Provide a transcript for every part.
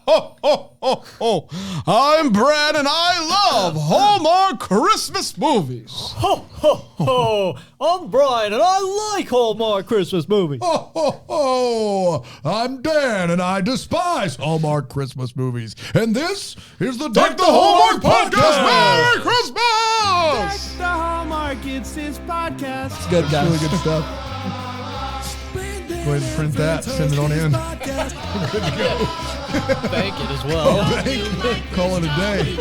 ho, ho, ho, ho. I'm Brad, and I love Hallmark Christmas movies. Ho, ho, ho. I'm Brian, and I like Hallmark Christmas movies. Ho, ho, ho. I'm Dan, and I despise Hallmark Christmas movies. And this is the Deck the Hallmark Podcast. Merry Christmas! Deck the Hallmark, it's his podcast. It's good, guys. Really good stuff. Go ahead and print that. Send it on in. We're good to go. Bank it as well. Call it a day.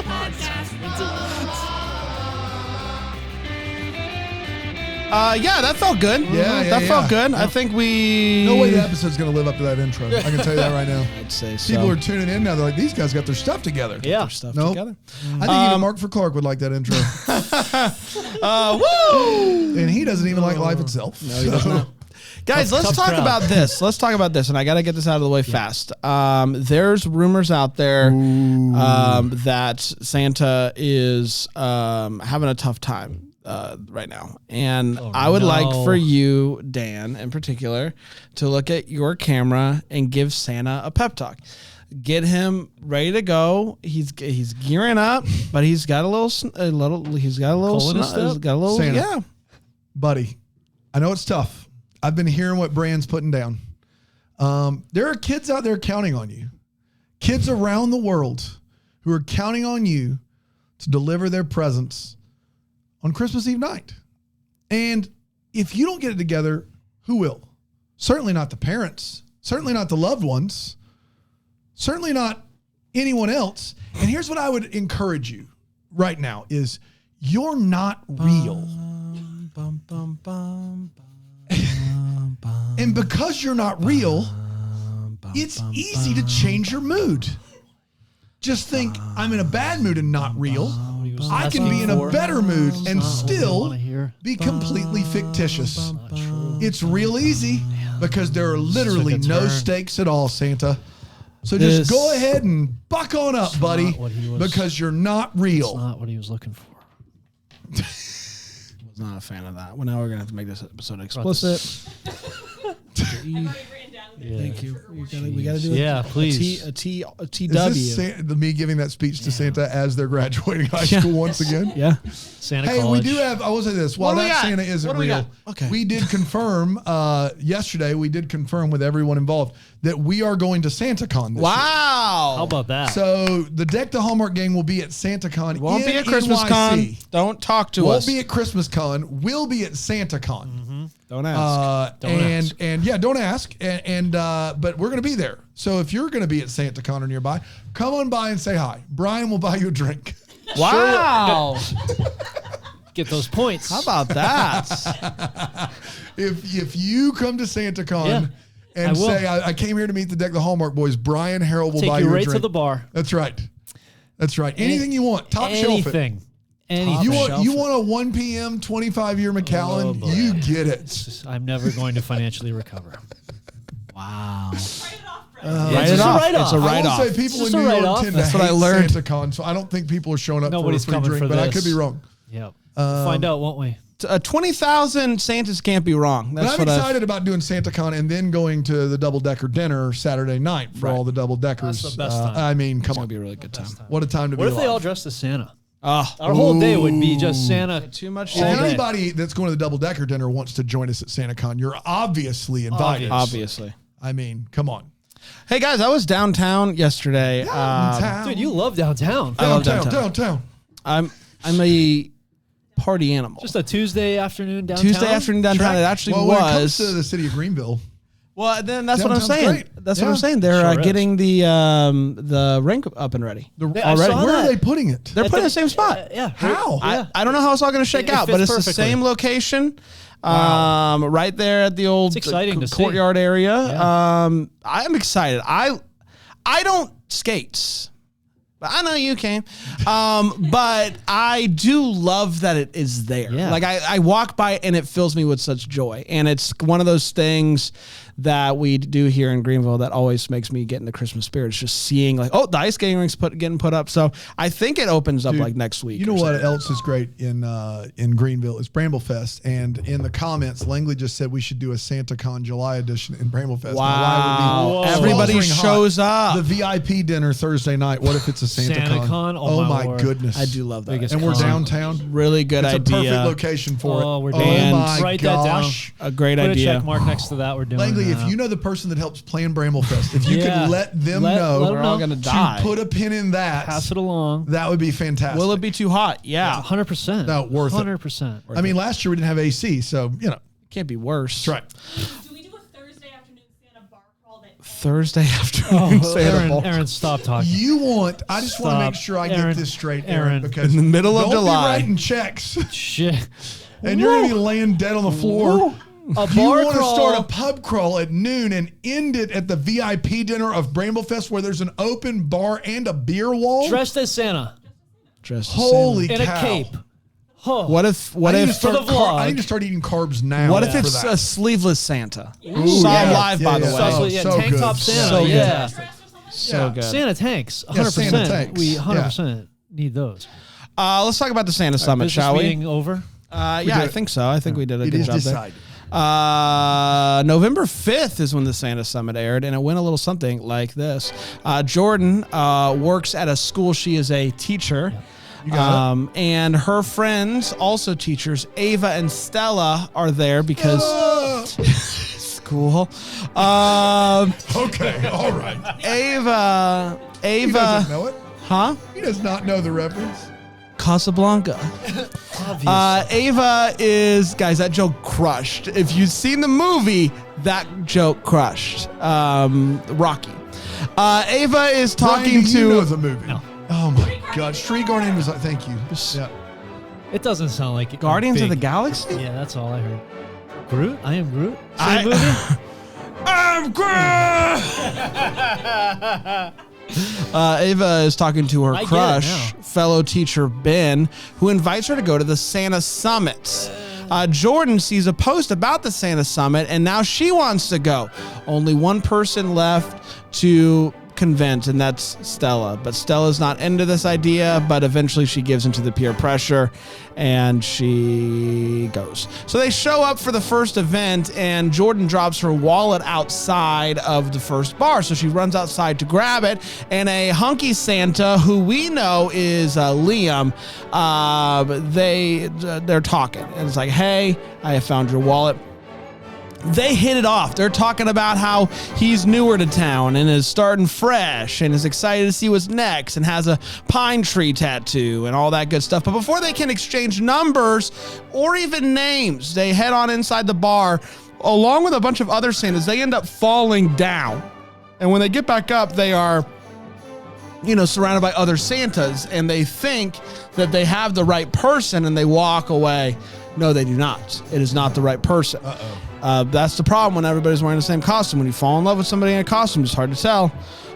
Yeah, that felt good. Yeah, that felt good. I think we... No way the episode's going to live up to that intro. I can tell you that right now. I'd say so. People are tuning in now. They're like, these guys got their stuff together. Yeah. Their stuff Nope. together. I think even Mark for Clark would like that intro. Woo! And he doesn't even like life itself. No, he does not. Guys, let's talk about this. Let's talk about this, and I got to get this out of the way fast. There's rumors out there that Santa is having a tough time right now, and I would like for you, Dan, in particular, to look at your camera and give Santa a pep talk. Get him ready to go. He's gearing up, but he's got a little Santa, yeah, buddy. I know it's tough. I've been hearing what Brand's putting down. There are kids out there counting on you. Kids around the world who are counting on you to deliver their presents on Christmas Eve night. And if you don't get it together, who will? Certainly not the parents. Certainly not the loved ones. Certainly not anyone else. And here's what I would encourage you right now is you're not real. And because you're not real, it's easy to change your mood. Just think, I'm in a bad mood and not real. I can be in a better mood and still be completely fictitious. It's real easy because there are literally no stakes at all, Santa. So just go ahead and buck on up, buddy, because you're not real. That's not what he was looking for. Not a fan of that. Well, now we're gonna have to make this episode explicit. Thank you. We gotta do please. a TW. Is this me giving that speech to Santa as they're graduating high school once again? Yeah. Santa Hey, College. we do have, I will say this, while that Santa isn't real, we did confirm yesterday, we did confirm with everyone involved that we are going to SantaCon this year. How about that? So the Deck the Hallmark gang will be at SantaCon. Won't be at Christmas NYC. Con. Don't talk to us. Won't be at Christmas Con. Will be at SantaCon. Mm-hmm. Don't ask. Don't ask. But we're going to be there. So if you're going to be at SantaCon or nearby, come on by and say hi. Brian will buy you a drink. Wow. Get those points. How about that? If you come to SantaCon and say, I came here to meet the Deck the Hallmark boys, Brian Harrell will buy you a drink. Take you right to the bar. That's right. That's right. Anything you want. Top shelf it. Anything. You want a 1 p.m. 25-year Macallan? You get it. I'm never going to financially recover. Wow. Write it off. It's a I write-off. will say people in New York tend to hate SantaCon, so I don't think people are showing up Nobody's for a free coming drink, for but I this. could be wrong. Yep. We'll find out, won't we? 20,000 Santas can't be wrong. But I'm excited about doing SantaCon and then going to the double-decker dinner Saturday night for all the double-deckers. That's the best time. I mean, come It's on. going to be a really good time. What a time to be What if alive. they all dressed as Santa? Oh. Our whole day would be just Santa. Too much If Santa. anybody that's going to the double-decker dinner wants to join us at SantaCon, you're obviously invited. Obviously. I mean, come on. Hey, guys, I was downtown yesterday. Dude, you love downtown. I love downtown. I'm a party animal. Just a Tuesday afternoon downtown. It actually Well, when it comes was. to the city of Greenville, Well, then that's what I'm Downtown's saying. great. That's what I'm saying. They're Sure is. getting the rink up and ready I already. saw where that. are they putting it? They're putting it in the same spot. Yeah. How? I don't know how it's all going to shake It out, fits but it's the perfectly. same location. Right there at the old It's exciting to see. courtyard area. Yeah. I'm excited. I don't skate. But I know you can. But I do love that it is there. Yeah. Like I walk by it and it fills me with such joy. And it's one of those things that we do here in Greenville that always makes me get in the Christmas spirit. It's just seeing like, the ice skating rink's getting put up. So I think it opens up like next week. You know what else is great in Greenville is Bramblefest. And in the comments, Langley just said we should do a SantaCon July edition in Bramblefest. Wow. Everybody shows up. The VIP dinner Thursday night. What if it's a SantaCon? Oh my Lord. Goodness. I do love that. And we're downtown. Really good it's idea. It's a perfect location for it. We're oh down. my Write gosh. that down. A great Put idea. a check mark next to that. We're doing Langley, that. if you know the person that helps plan Bramblefest, if you could let them know we're all going to die. Put a pin in that. Pass it along. That would be fantastic. Will it be too hot? Yeah. 100%. No, worth 100%. I mean, last year we didn't have AC, so, Can't be worse. That's right. Do we do a Thursday afternoon Santa bar crawl that Thursday afternoon. Aaron, stop talking. I just want to make sure I get this straight, Aaron, because in the middle of July. Don't be writing checks. Shit. And you're going to be laying dead on the floor. A You bar want to crawl. start a pub crawl at noon and end it at the VIP dinner of Bramblefest where there's an open bar and a beer wall? Dressed as Santa. Holy in cow. a cape. Oh. What if for the vlog. I need to start eating carbs now. what if for it's that. a sleeveless Santa? Ooh, Saw him yeah. live, by the way. Tank good. top Santa. So good. yeah. So good. Santa tanks. 100%. Yeah, Santa tanks. We 100% need those. Let's talk about the Santa Summit, Business shall we? meeting over? Yeah, I think so. I think we did a It good is job decided. there. November 5th is when the Santa Summit aired, and it went a little something like this. Jordan works at a school. She is a teacher. You got it. And her friends, also teachers, Ava and Stella, are there because school. Okay, all right. Ava, He doesn't know it. huh? He does not know the reference. Casablanca. Ava is, guys, that joke crushed. If you've seen the movie, that joke crushed. Rocky. Ava is talking Brian, do you know to. the movie. No. Oh my God, Street Guardian was. Thank you. Yeah. It doesn't sound like it. Guardians of the Big. Galaxy? Yeah, that's all I heard. Groot? I am Groot? Same movie? I'm Ava is talking to her I get it crush, now. fellow teacher Ben, who invites her to go to the Santa Summit. Jordan sees a post about the Santa Summit, and now she wants to go. Only one person left to convince, and that's Stella. But Stella's not into this idea, but eventually she gives into the peer pressure, and she goes. So they show up for the first event, and Jordan drops her wallet outside of the first bar. So she runs outside to grab it, and a hunky Santa, who we know is Liam, they're talking. And it's like, hey, I have found your wallet. They hit it off. They're talking about how he's newer to town and is starting fresh and is excited to see what's next and has a pine tree tattoo and all that good stuff. But before they can exchange numbers or even names, they head on inside the bar along with a bunch of other Santas. They end up falling down. And when they get back up, they are, surrounded by other Santas, and they think that they have the right person and they walk away. No, they do not. It is not the right person. That's the problem when everybody's wearing the same costume. When you fall in love with somebody in a costume, it's hard to tell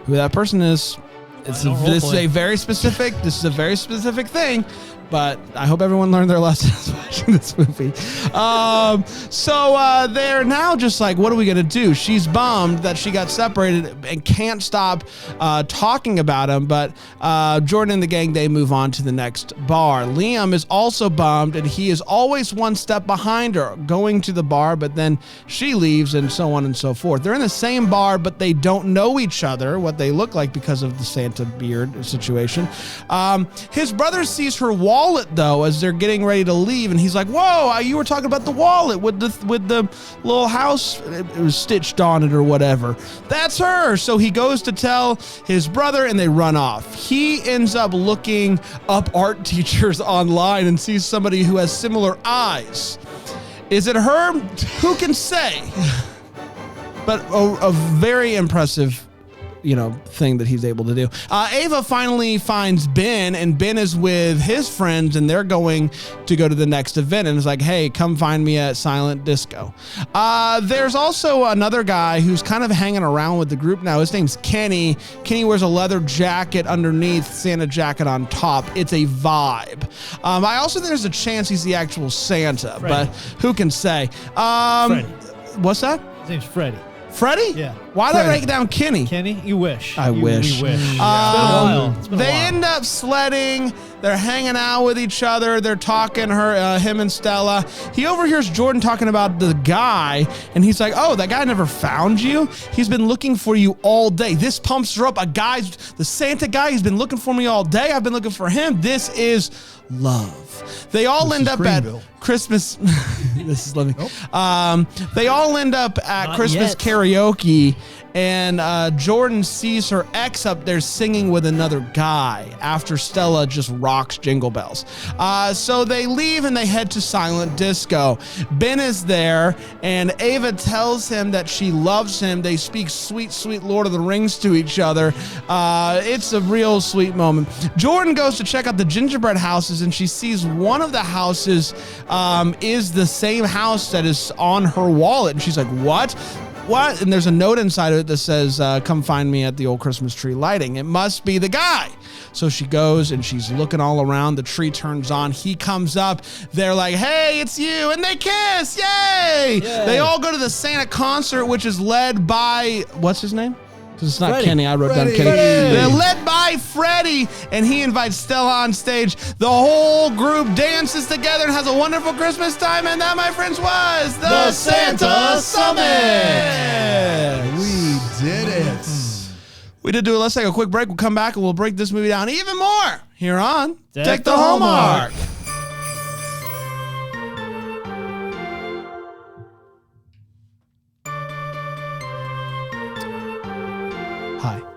who that person is. This is a very specific thing, but I hope everyone learned their lessons watching this movie. So they're now just like, what are we going to do? She's bummed that she got separated and can't stop talking about him, but Jordan and the gang, they move on to the next bar. Liam is also bummed, and he is always one step behind her, going to the bar, but then she leaves and so on and so forth. They're in the same bar, but they don't know each other, what they look like because of the Santa beard situation. His brother sees her wallet, though, as they're getting ready to leave, and he's like, whoa, you were talking about the wallet with the little house, it was stitched on it or whatever. That's her. So he goes to tell his brother, and they run off. He ends up looking up art teachers online and sees somebody who has similar eyes. Is it her? Who can say? But a very impressive thing that he's able to do. Ava finally finds Ben, and Ben is with his friends, and they're going to go to the next event, and it's like, hey, come find me at Silent Disco. There's also another guy who's kind of hanging around with the group now. His name's Kenny. Kenny wears a leather jacket underneath, Santa jacket on top. It's a vibe. I also think there's a chance he's the actual Santa, Freddy. but who can say? Freddy. What's that? His name's Freddy. Freddie? Yeah. Why did I write down Kenny? Kenny, you wish. I wish. We wish. It's been a while. It's been a They while. end up sledding. They're hanging out with each other. They're talking, him and Stella. He overhears Jordan talking about the guy, and he's like, oh, that guy never found you? He's been looking for you all day. This pumps her up. The Santa guy, he's been looking for me all day. I've been looking for him. This is love. They all end up at Christmas. This is living. Nope. They all end up at Not Christmas yet. karaoke, and Jordan sees her ex up there singing with another guy after Stella just rocks Jingle Bells. So they leave and they head to Silent Disco. Ben is there, and Ava tells him that she loves him. They speak sweet, sweet Lord of the Rings to each other. It's a real sweet moment. Jordan goes to check out the gingerbread houses, and she sees one of the houses is the same house that is on her wallet. And she's like, what? And there's a note inside of it that says, come find me at the old Christmas tree lighting. It must be the guy. So she goes and she's looking all around. The tree turns on. He comes up. They're like, hey, it's you. And they kiss. Yay. They all go to the Santa concert, which is led by, what's his name? Because it's not Freddie. Kenny. I wrote down Kenny. They're led by Freddie, and he invites Stella on stage. The whole group dances together and has a wonderful Christmas time. And that, my friends, was the Santa Summit. We did it. We did do it. Let's take a quick break. We'll come back and we'll break this movie down even more here on Deck the Hallmark.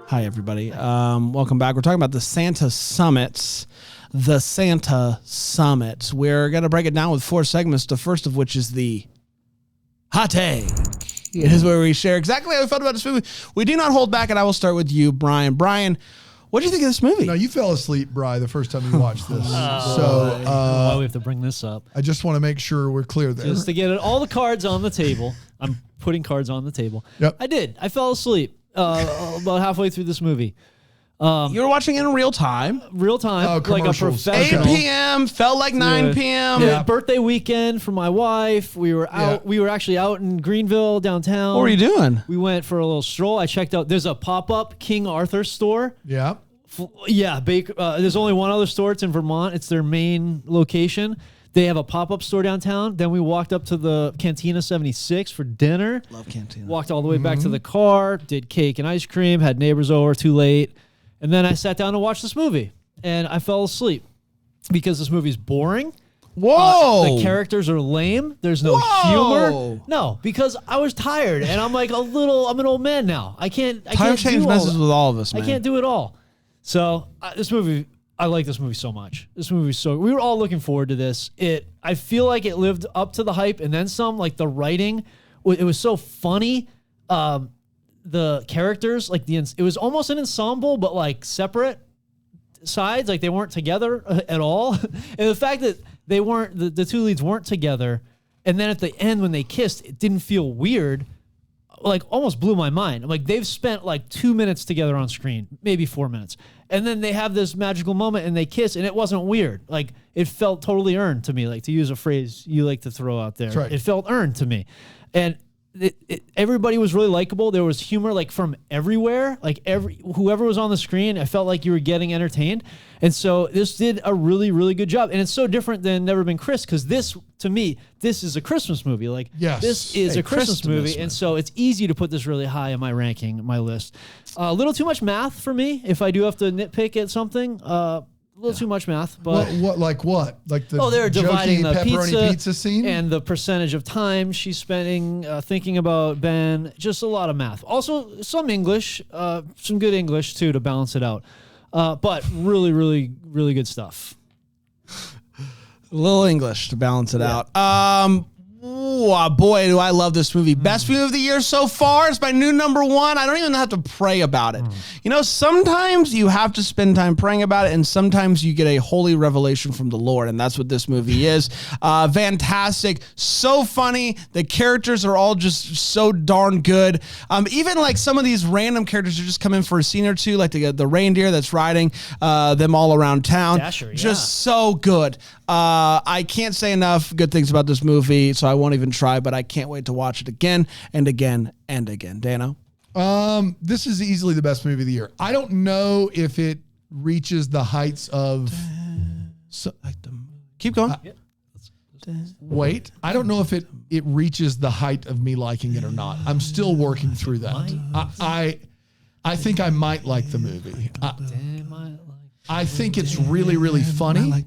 Hi, everybody. Welcome back. We're talking about the Santa Summits. The Santa Summits. We're going to break it down with 4 segments, the first of which is the Hot Take. It is where we share exactly how we felt about this movie. We do not hold back, and I will start with you, Brian. Brian, what do you think of this movie? No, you fell asleep, Bri, the first time you watched this. Why we have to bring this up? I just want to make sure we're clear there. Just to get all the cards on the table. I'm putting cards on the table. Yep. I did. I fell asleep about halfway through this movie. You were watching it in real time. Real time, like a commercials. 8 professional. p.m., felt like 9 p.m. Yeah. Birthday weekend for my wife. We were out. Yeah. We were actually out in Greenville downtown. What were you doing? We went for a little stroll. I checked out. There's a pop-up King Arthur store. Yeah. Yeah, there's only one other store. It's in Vermont. It's their main location. They have a pop-up store downtown. Then we walked up to the Cantina 76 for dinner. Love Cantina. Walked all the way back to the car. Did cake and ice cream. Had neighbors over too late. And then I sat down to watch this movie. And I fell asleep because this movie's boring. Whoa. The characters are lame. There's no humor. No, because I was tired. And I'm like I'm an old man now. I can't Time change do messes all with all of us, man. I can't do it all. So this movie, I like this movie so much. This movie we were all looking forward to this. I feel like it lived up to the hype and then some. Like the writing, it was so funny. The characters, it was almost an ensemble, but like separate sides. Like they weren't together at all. And the fact that they weren't, the two leads weren't together. And then at the end when they kissed, it didn't feel weird. Like almost blew my mind. I'm like, they've spent like 2 minutes together on screen, maybe 4 minutes. And then they have this magical moment and they kiss and it wasn't weird. Like it felt totally earned to me, like to use a phrase you like to throw out there. That's right. It felt earned to me. And everybody was really likable. There was humor like from everywhere. Like whoever was on the screen, I felt like you were getting entertained. And so this did a really, really good job. And it's so different than Never Been Chris because this, to me, this is a Christmas movie. Like this is a Christmas movie. And so it's easy to put this really high in my ranking, my list. A little too much math for me if I do have to nitpick at something. A little too much math, but What? Like the they're dividing the pepperoni pizza scene and the percentage of time she's spending thinking about Ben. Just a lot of math. Also, some English, some good English too to balance it out. But really, really, really good stuff. A little English to balance it out. Boy, do I love this movie. Best movie of the year so far. It's my new number 1. I don't even have to pray about it. You know, sometimes you have to spend time praying about it, and sometimes you get a holy revelation from the Lord, and that's what this movie is. Fantastic. So funny. The characters are all just so darn good. Even like some of these random characters who just come in for a scene or two, like the reindeer that's riding them all around town. Dasher, yeah. Just so good. I can't say enough good things about this movie, so I won't even try, but I can't wait to watch it again and again and again. Dano? This is easily the best movie of the year. I don't know if it reaches the heights of... Keep going. Wait, I don't know if it reaches the height of me liking it or not. I'm still working through that. I think I might like the movie. I think it's really, really funny.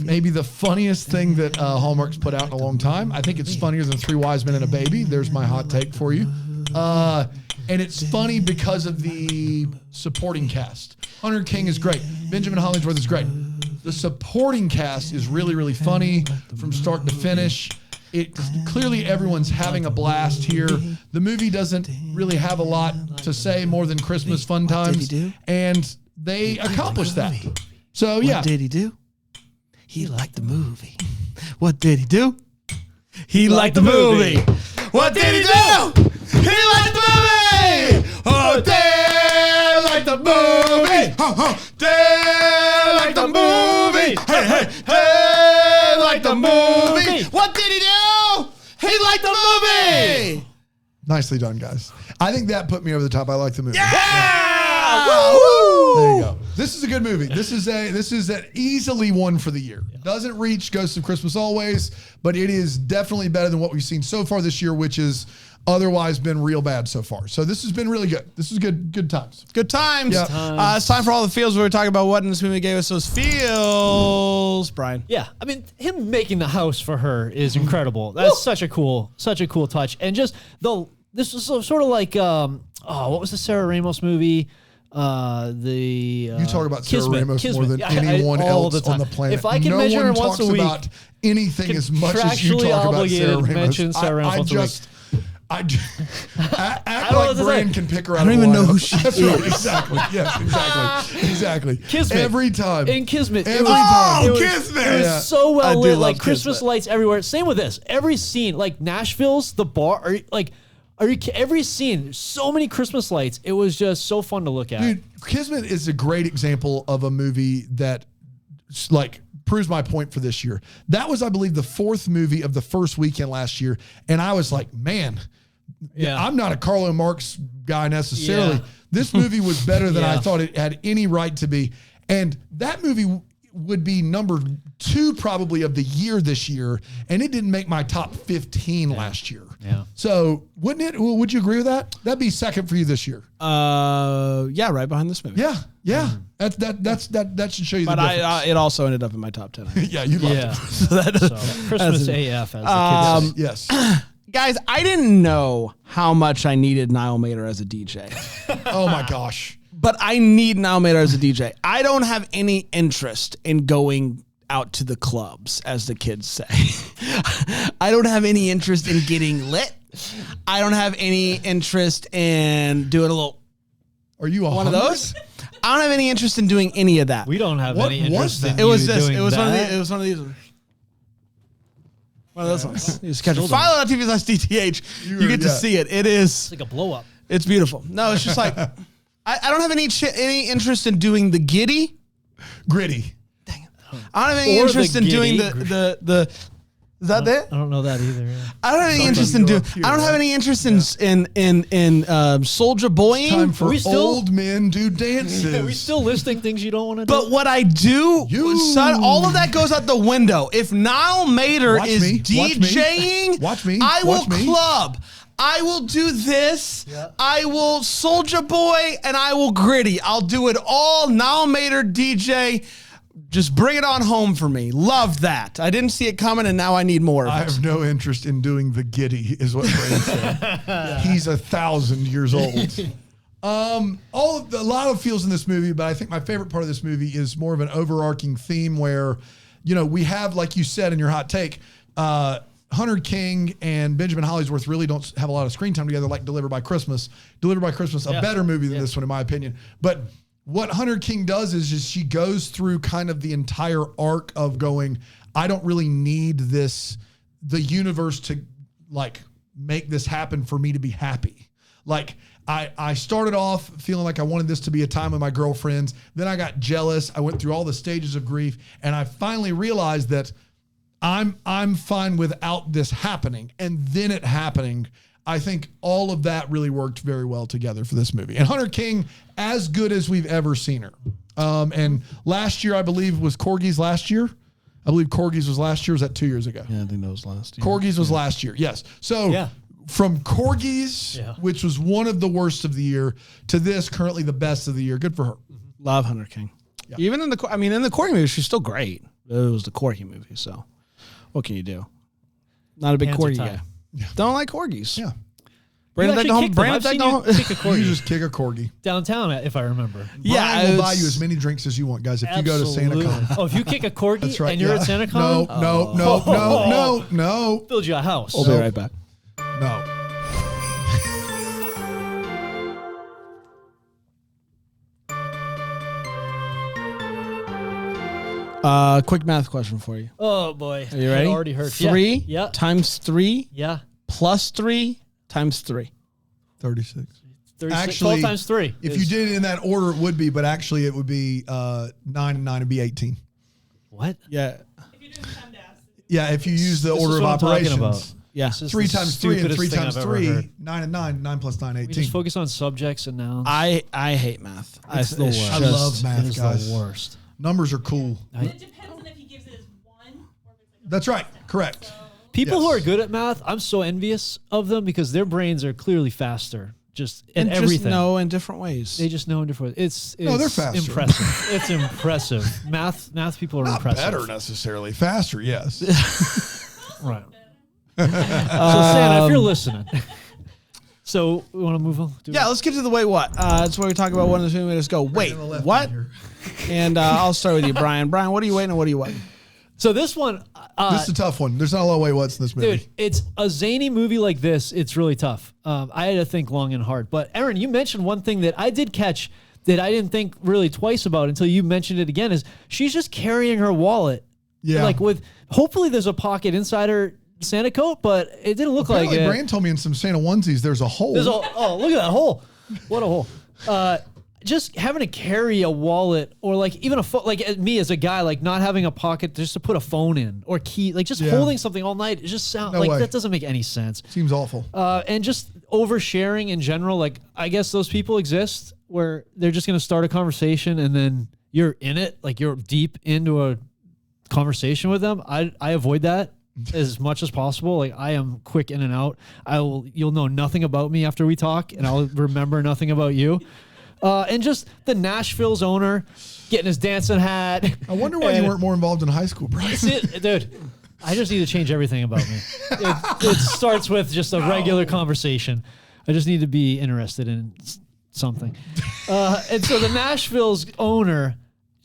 Maybe the funniest thing that Hallmark's put out in a long time. I think it's funnier than Three Wise Men and a Baby. There's my hot take for you. And it's funny because of the supporting cast. Hunter King is great. Benjamin Hollingsworth is great. The supporting cast is really, really funny from start to finish. Clearly everyone's having a blast here. The movie doesn't really have a lot to say more than Christmas fun times, and they accomplished that. So yeah. What did he do? He liked the movie. What did he do? He liked the movie. What did he do? He liked the movie. Oh, Dad liked the movie. Dad liked the movie. Hey, Dad liked the movie. What did he do? He liked the movie. Nicely done, guys. I think that put me over the top. I like the movie. Yeah! Woo! There you go. This is a good movie. This is an easily one for the year. Doesn't reach Ghosts of Christmas Always, but it is definitely better than what we've seen so far this year, which has otherwise been real bad so far. So this has been really good. This is good times. Good times. Yeah. It's time for all the feels where we talk about what in this movie gave us those feels. Brian. Yeah, I mean, him making the house for her is incredible. That's such a cool touch. And just this was sort of like what was the Sarah Ramos movie? You talk about Sarah Kismet, Ramos more Kismet. than anyone all else on the planet. If I can no mention her one once talks a week, about anything as much as you contractually talk about obligated Sarah to Ramos. mention Sarah Ramos once a week. Act don't know like what to Brian say. can pick her out. I don't of even a know lineup. who she That's right. Exactly. Yes. Exactly. Kismet. Every time. In Kismet. Every Oh, time. It was, Kismet! It was Yeah. so I well do lit, love like Christmas Kismet. lights everywhere. Same with this. Every scene, like Nashville's, the bar, every scene, there's so many Christmas lights. It was just so fun to look at. Dude, Kismet is a great example of a movie that like proves my point for this year. That was, I believe, the fourth movie of the first weekend last year. And I was like, man, I'm not a Carlo Marx guy necessarily. Yeah. This movie was better than I Yeah. thought it had any right to be. And that movie would be number 2 probably of the year this year. And it didn't make my top 15 last year. Yeah. So wouldn't it? Would you agree with that? That'd be second for you this year. Yeah, right behind this movie. Yeah. That should show you But the difference. it also ended up in my top 10. Yeah, you loved Yeah. it. So, Christmas AF, as the kids say. Yes. Guys, I didn't know how much I needed Niall Mater as a DJ. Oh my gosh. But I need Niall Mater as a DJ. I don't have any interest in going out to the clubs, as the kids say. I don't have any interest in getting lit. I don't have any interest in doing a little Are you one of those. I don't have any interest in doing any of that. We don't have What any was interest that? in It was you this. doing It was one of that. these. It was one of these. One of those ones. You just catch it. Philo.tv/DTH. You get to see it. It is. It's like a blow up. It's beautiful. No, it's just like I don't have any interest in doing the giddy. Gritty. I don't have any Or interest the in doing giddy. the. Is that it? I don't know that either. Yeah. I don't have any interest in doing. I don't have any interest in Soldier Boying. Time for we still- old men do dances. Are we still listing things you don't want to do? But what I do, son, all of that goes out the window. If Niall Mater Watch is me. DJing, Watch me. I will Watch me. club. I will do this. I will Soldier Boy, and I will gritty. I'll do it all. Niall Mater DJ. Just bring it on home for me. Love that. I didn't see it coming, and now I need more of I it. have no interest in doing the giddy, is what Brand said. He's 1,000 years old. A lot of feels in this movie, but I think my favorite part of this movie is more of an overarching theme where, we have, like you said in your hot take, Hunter King and Benjamin Hollingsworth really don't have a lot of screen time together, like Delivered by Christmas. Delivered by Christmas, a better movie than this one, in my opinion. But what Hunter King does is just she goes through kind of the entire arc of going, I don't really need the universe to like make this happen for me to be happy. Like I started off feeling like I wanted this to be a time with my girlfriends. Then I got jealous. I went through all the stages of grief, and I finally realized that I'm fine without this happening. And then it happening. I think all of that really worked very well together for this movie. And Hunter King, as good as we've ever seen her. And last year, I believe, was Corgi's last year. I believe Corgi's was last year. Was that 2 years ago? Yeah, I think that was last year. Corgi's was last year. Yes. So from Corgi's, which was one of the worst of the year, to this, currently the best of the year. Good for her. Love Hunter King. Yeah. Even in the Corgi movie, she's still great. It was the Corgi movie, so what can you do? Not a big Corgi guy. Yeah. Don't like corgis. Yeah. Brandon, you just kick a corgi downtown, if I remember. Brian will buy you as many drinks as you want, guys. If you go to SantaCon. Oh, if you kick a corgi That's right, and you're at SantaCon? No. Build you a house. We'll be right back. No. Quick math question for you. Oh boy. Are you ready? It already hurts. 3 times 3 plus 3 times 3. 36. 36. 12 times 3. If you did it in that order, it would be, but actually it would be 9 and 9 would be 18. What? Yeah. If you're doing time to ask. Yeah, if you use the order of operations. Yeah. 3 times 3 and 3 times 3, 9 and 9, 9 plus 9, 18. We just focus on subjects and nouns. I hate math. It's the worst. I love math, guys. The worst. Numbers are cool. It depends on if he gives it as 1 or if it's like That's right. Correct. So, People who are good at math, I'm so envious of them because their brains are clearly faster. Just in everything. Just know in different ways. They just know in different ways. It's they're faster. Impressive. It's impressive. Math people are Not impressive. better necessarily. Faster, yes. Right. So Santa, if you're listening. So we want to move on? Let's get to the wait what. That's where we talk about one of the minutes go, wait, what? And I'll start with you, Brian. Brian, what are you waiting and what are you waiting? So this one... this is a tough one. There's not a lot of wait what's in this movie. Dude, it's a zany movie like this. It's really tough. I had to think long and hard. But Aaron, you mentioned one thing that I did catch that I didn't think really twice about until you mentioned it again is she's just carrying her wallet. Yeah. Like hopefully there's a pocket inside her Santa coat, but it didn't look like it. Brand told me in some Santa onesies there's a hole. Oh, look at that hole. What a hole. Just having to carry a wallet or like even a phone, like me as a guy, like not having a pocket just to put a phone in or key, like just holding something all night. It just sounds that doesn't make any sense. Seems awful. And just oversharing in general. Like I guess those people exist where they're just going to start a conversation and then you're in it. Like you're deep into a conversation with them. I avoid that as much as possible. Like I am quick in and out. You'll know nothing about me after we talk and I'll remember nothing about you. And just the Nashville's owner getting his dancing hat. I wonder why you weren't more involved in high school, Brian. Dude, I just need to change everything about me. It starts with just a regular conversation. I just need to be interested in something. And so the Nashville's owner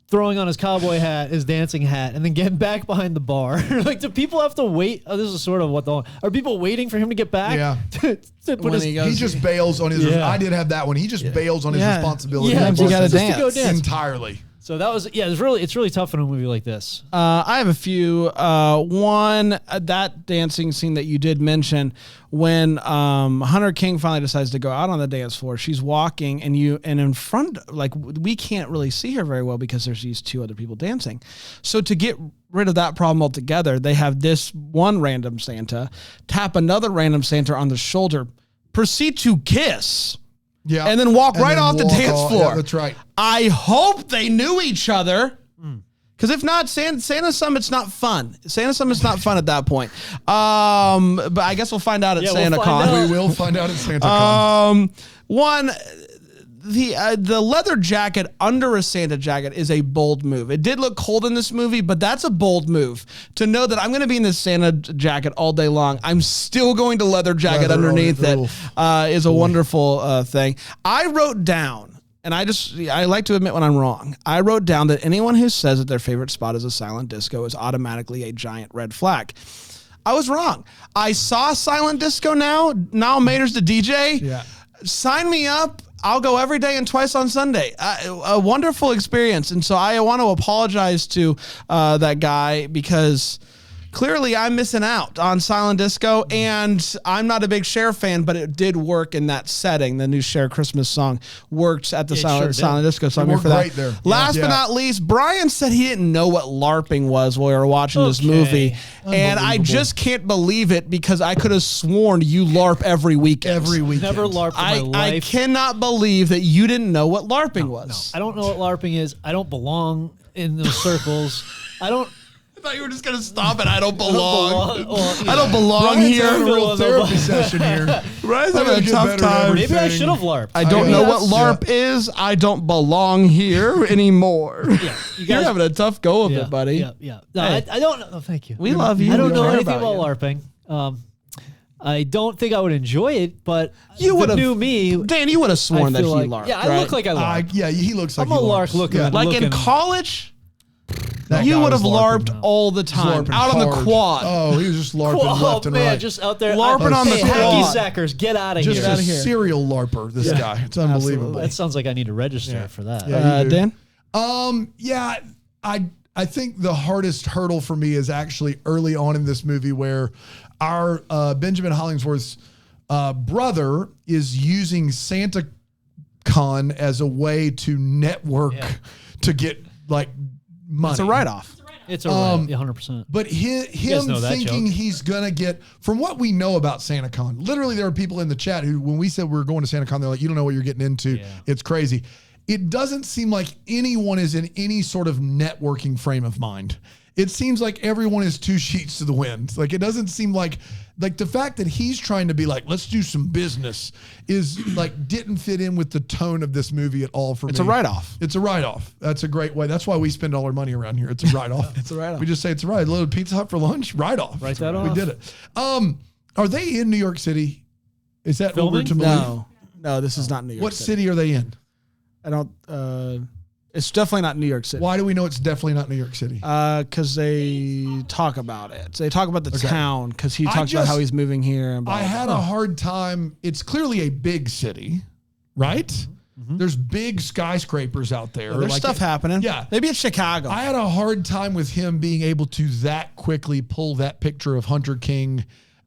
throwing on his cowboy hat, his dancing hat, and then getting back behind the bar. Like, do people have to wait? Oh, this is sort of are people waiting for him to get back? Yeah. He just bails on his. I did have that one. He just bails on his responsibility. Yeah, you got to dance entirely. So that was it's really tough in a movie like this. I have a few. One, that dancing scene that you did mention, when Hunter King finally decides to go out on the dance floor, she's walking and in front, like we can't really see her very well because there's these two other people dancing. So to get rid of that problem altogether, they have this one random Santa tap another random Santa on the shoulder, proceed to kiss. Yeah, and then walk off the dance floor. Yeah, that's right. I hope they knew each other, because if not, Santa Summit's not fun. Santa Summit's not fun at that point. But I guess we'll find out at SantaCon. We will find out at SantaCon. One, the leather jacket under a Santa jacket is a bold move. It did look cold in this movie, but that's a bold move. To know that I'm going to be in this Santa jacket all day long, I'm still going to leather jacket underneath it is a wonderful thing. I wrote down, and I like to admit when I'm wrong, I wrote down that anyone who says that their favorite spot is a silent disco is automatically a giant red flag. I was wrong. I saw silent disco now. Now Mater's the DJ. Yeah. Sign me up. I'll go every day and twice on Sunday. A wonderful experience. And so I want to apologize to that guy because clearly I'm missing out on Silent Disco, and I'm not a big Cher fan, but it did work in that setting. The new Cher Christmas song worked at the Silent Disco, so I'm here for that. There. Last but not least, Brian said he didn't know what LARPing was while we were watching this movie, and I just can't believe it because I could have sworn you LARP every weekend. Every weekend. Never LARPed in my life. I cannot believe that you didn't know what LARPing was. I don't know what LARPing is. I don't belong in those circles. I thought you were just going to stop it. I don't belong. Well, I don't belong Brian's here. having a real therapy session here. Brian's having a tough time. Maybe I should have LARPed. I don't know what LARP is. I don't belong here anymore. Yeah, You're having a tough go of it, buddy. Yeah. No, Hey. I don't know. No, thank you. We love you. I don't We know care anything about about LARPing. I don't think I would enjoy it, but You would have knew me. Dan, you would have sworn that he like, LARPed. Yeah, I right? look like I LARP. Yeah, he looks like I'm a lark looking. Yeah. Like in looking- college, That you guy would have was LARPed all the time. LARPing Out on the hard. quad. Oh, he was just LARPing Oh left and man, right. just out there LARPing on the hey, hacky quad. sackers, get out of Just here. outta a here. serial LARPer, this guy. It's unbelievable. That sounds like I need to register for that. Yeah. you do. Dan? Yeah, I think the hardest hurdle for me is actually early on in this movie where our Benjamin Hollingsworth's brother is using SantaCon as a way to network to get like money. It's a write-off. It's a 100%. But him know that thinking joke. he's going to get, from what we know about SantaCon, literally there are people in the chat who, when we said we were going to SantaCon, they're like, you don't know what you're getting into. Yeah. It's crazy. It doesn't seem like anyone is in any sort of networking frame of mind. It seems like everyone is two sheets to the wind. Like, it doesn't seem like the fact that he's trying to be like, let's do some business is like, didn't fit in with the tone of this movie at all for me. It's a write-off. It's a write-off. That's a great way. That's why we spend all our money around here. It's a write-off. It's a write-off. We just say it's a write. A little Pizza Hut for lunch, write-off. Write that We off. did it. Are they in New York City? Is that what we're Filming? to believe? No, this is not New York What City. city are they in? I don't. It's definitely not New York City. Why do we know it's definitely not New York City? Because they talk about it. They talk about the town because he talks about how he's moving here. And blah, I blah, had blah. a hard time. It's clearly a big city, right? There's big skyscrapers out there. There's stuff happening. Yeah. Maybe it's Chicago. I had a hard time with him being able to that quickly pull that picture of Hunter King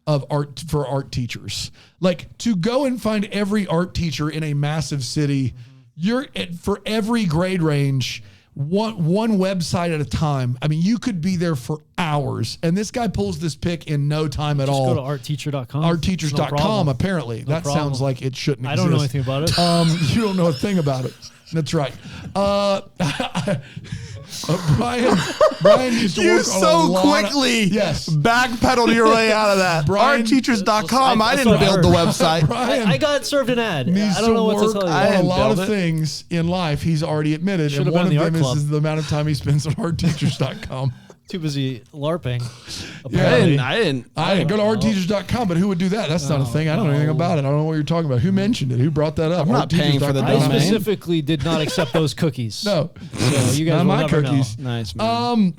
of art for art teachers. Like, to go and find every art teacher in a massive city, you're at, for every grade range, one website at a time. I mean, you could be there for hours. And this guy pulls this pic in no time at Just all. go to artteachers.com. Artteachers.com, apparently. No that problem. sounds like it shouldn't I exist. don't know anything about it. You don't know a thing about it. That's right. Brian used to You work on so a lot quickly yes. backpedaled your way out of that. Brian- Artteachers.com. I That's didn't what I build the heard. website. Brian I got served an ad. needs I don't know what to work tell you. on a didn't lot of build it. things in life. He's already admitted, Should've and been one in of the them art club. is the amount of time he spends on artteachers.com. Too busy LARPing. I Apparently. didn't. I go to artteachers.com, but who would do that? That's not a thing. I don't know anything about it. I don't know what you're talking about. Who mentioned it? Who brought that up? I'm not paying for the artteachers.com. I domain. specifically did not accept those cookies. No. So you guys Not will my never cookies. Nice, man.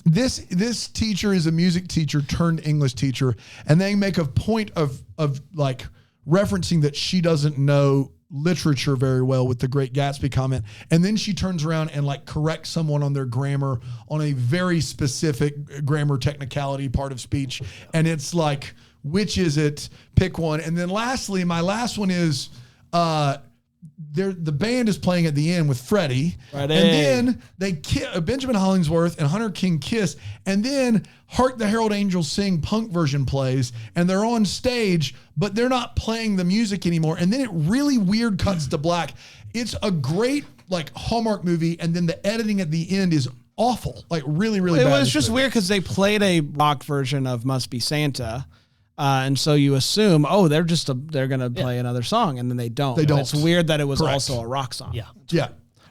This teacher is a music teacher turned English teacher, and they make a point of like referencing that she doesn't know literature very well with the Great Gatsby comment, and then she turns around and like corrects someone on their grammar on a very specific grammar technicality part of speech, and it's like, which is it? Pick one. And then lastly, my last one is the band is playing at the end with Freddie, Right. and then they Benjamin Hollingsworth and Hunter King kiss, and then Hark the Herald Angels Sing punk version plays, and they're on stage, but they're not playing the music anymore, and then it really weird cuts to black. It's a great like Hallmark movie, and then the editing at the end is awful, like really It bad. was just weird because they played a rock version of "Must Be Santa," and so you assume, oh, they're gonna play another song, and then they don't. They don't. It's weird that it was Correct. also a rock song. Yeah. Yeah,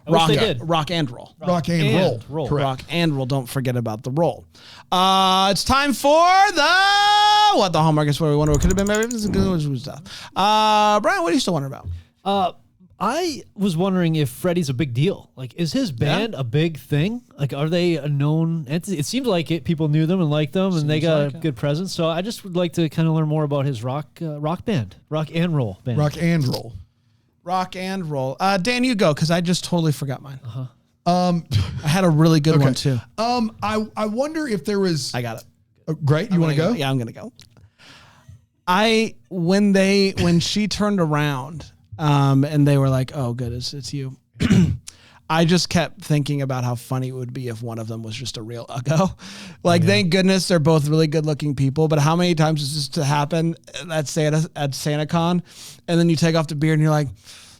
I wish rock, they did. rock and roll. rock and roll. Correct. Rock and roll. Don't forget about the roll. It's time for the Hallmark is where we wonder what could have been. Maybe this is good stuff. Brian, what are you still wondering about? I was wondering if Freddie's a big deal. Like, is his band a big thing? Like, are they a known entity? It seems like it. People knew them and liked them, and they got a good presence. So I just would like to kind of learn more about his rock band, rock and roll band. Rock and roll. Rock and roll. Dan, you go because I just totally forgot mine. I had a really good one too. I wonder if there was. I got it. Oh, great. You want to go? Yeah, I'm gonna go. When she turned around, and they were like, "Oh, good, it's you." I just kept thinking about how funny it would be if one of them was just a real uggo. Like, thank goodness they're both really good-looking people. But how many times does this to happen at SantaCon, and then you take off the beard and you're like,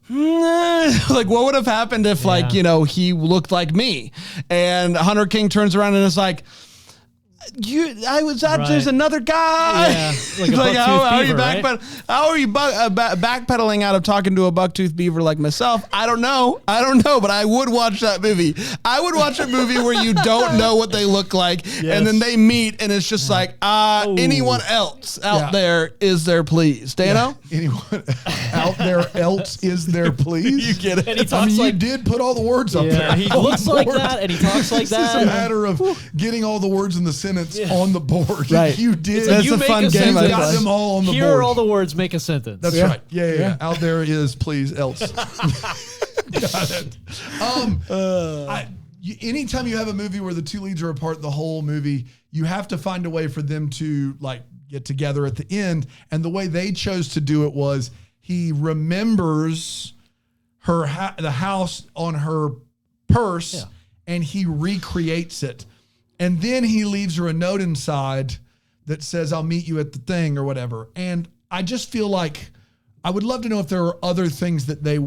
like, what would have happened if, like, you know, he looked like me? And Hunter King turns around and is like, there's another guy. Yeah, like a like how are you right? how are you backpedaling out of talking to a bucktooth beaver like myself? I don't know, but I would watch that movie. I would watch a movie where you don't know what they look like, and then they meet, and it's just like, anyone else out there is there, please, Dano? Yeah. Anyone out there else is there, please? You get it? And he talks you did put all the words up there. He looks like that, and he talks like that. It's just a matter of getting all the words in the sentence on the board. Right. You did. That's you a make fun a game. sentence. Got them all on the Here board. are all the words. Make a sentence. That's right. Yeah. Out there is please else. Got it. Anytime you have a movie where the two leads are apart the whole movie, you have to find a way for them to like get together at the end. And the way they chose to do it was he remembers the house on her purse and he recreates it. And then he leaves her a note inside that says, "I'll meet you at the thing," or whatever. And I just feel like I would love to know if there are other things that they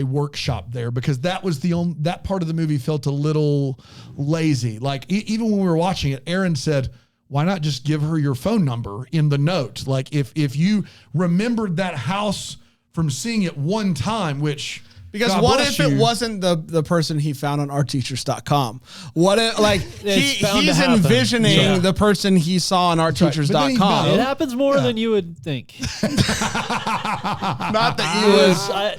workshop there, because that was that part of the movie felt a little lazy. Like even when we were watching it, Aaron said, "Why not just give her your phone number in the note? Like if you remembered that house from seeing it one time, which." Because God what bless if you. it wasn't the person he found on artteachers.com? What if, like, he's envisioning the person he saw on artteachers.com. It happens more than you would think. Not that you would.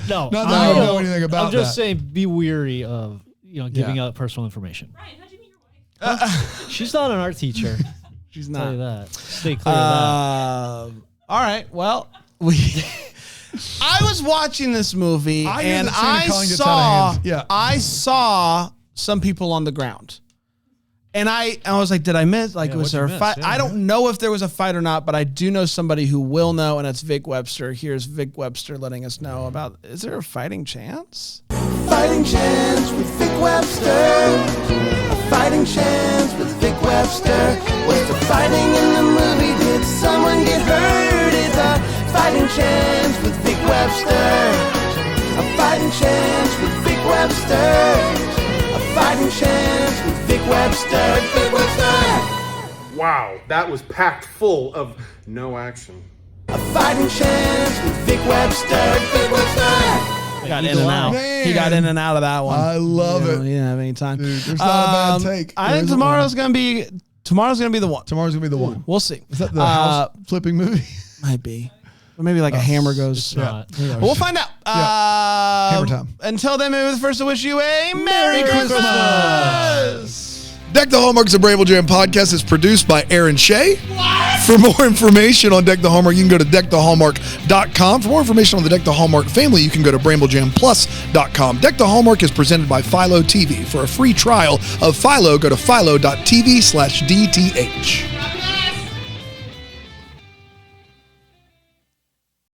Not that I don't know anything about I'm just saying, be weary of giving out personal information. Ryan, how'd you meet your wife? She's not an art teacher. She's I'll tell you not. that. Stay clear of that. All right. Well, I was watching this movie and I saw some people on the ground. And I was like, did I miss? Like, was there a fight? Yeah, I don't know if there was a fight or not, but I do know somebody who will know, and it's Vic Webster. Here's Vic Webster letting us know about, is there a fighting chance? Fighting chance with Vic Webster. A fighting chance with Vic Webster. Was the fighting in the movie? Did someone get hurt? It's a fighting chance with Vic Webster. A fighting chance with Vic Webster. A fighting chance with Vic Webster. Vic Webster! Wow, that was packed full of no action. A fighting chance with Vic Webster. Vic Webster! Got in and out. Man. He got in and out of that one. I love it. He didn't have any time. Dude, there's not a bad take. I think tomorrow's gonna be the one. Tomorrow's gonna be the one. We'll see. Is that the house flipping movie? Might be. Or maybe like a hammer goes. Not. We'll find out. Hammer time. Until then, maybe the first to wish you a Merry Christmas. Deck the Hallmark is a Bramble Jam podcast. It's produced by Aaron Shea. For more information on Deck the Hallmark, you can go to deckthehallmark.com. For more information on the Deck the Hallmark family, you can go to bramblejamplus.com. Deck the Hallmark is presented by Philo TV. For a free trial of Philo, go to philo.tv/DTH.